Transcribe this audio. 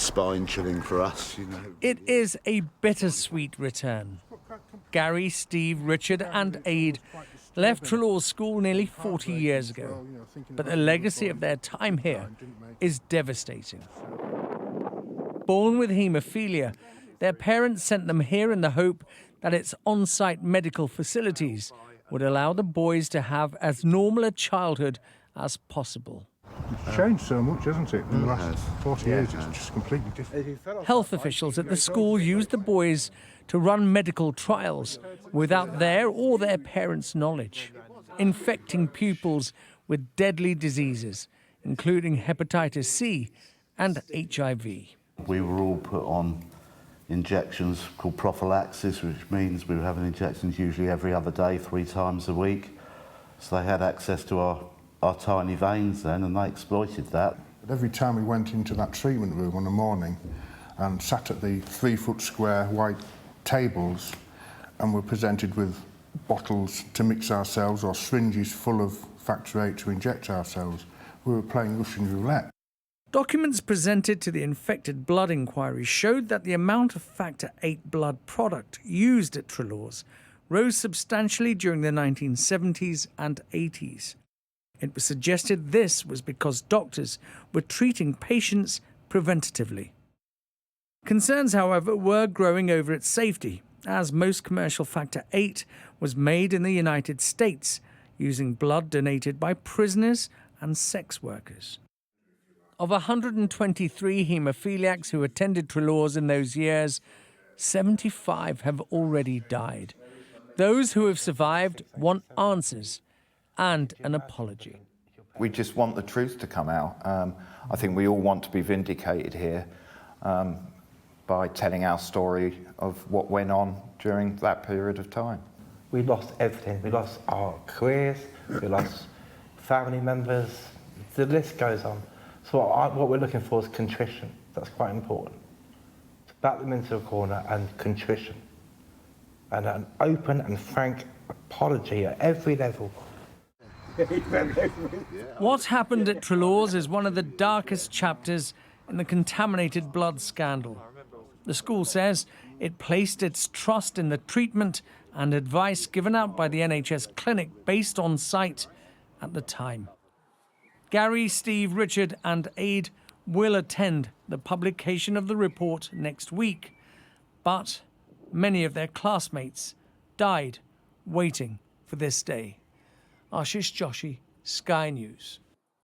spine-chilling for us, It is a bittersweet return. Gary, Steve, Richard and Ade left Treloar School nearly 40 years ago, but the legacy of their time here is devastating. Born with haemophilia, their parents sent them here in the hope that its on-site medical facilities would allow the boys to have as normal a childhood as possible. It's changed so much, hasn't it, in the last 40 years? It's just completely different. Health officials at the school used the boys to run medical trials without their or their parents' knowledge, infecting pupils with deadly diseases, including hepatitis C and HIV. We were all put on injections called prophylaxis, which means we were having injections usually every other day, 3 times a week. So they had access to our tiny veins then, and they exploited that. But every time we went into that treatment room on a morning and sat at the 3-foot square white tables and were presented with bottles to mix ourselves or syringes full of factor VIII to inject ourselves, we were playing Russian roulette. Documents presented to the infected blood inquiry showed that the amount of factor VIII blood product used at Treloar's rose substantially during the 1970s and 80s. It was suggested this was because doctors were treating patients preventatively. Concerns, however, were growing over its safety, as most commercial factor VIII was made in the United States, using blood donated by prisoners and sex workers. Of 123 haemophiliacs who attended Treloar's in those years, 75 have already died. Those who have survived want answers and an apology. We just want the truth to come out. I think we all want to be vindicated here by telling our story of what went on during that period of time. We lost everything. We lost our careers, we lost family members, the list goes on. So what we're looking for is contrition. That's quite important. To back them into a corner and contrition. And an open and frank apology at every level. What happened at Treloar's is one of the darkest chapters in the contaminated blood scandal. The school says it placed its trust in the treatment and advice given out by the NHS clinic based on site at the time. Gary, Steve, Richard and Ade will attend the publication of the report next week, but many of their classmates died waiting for this day. Ashish Joshi, Sky News.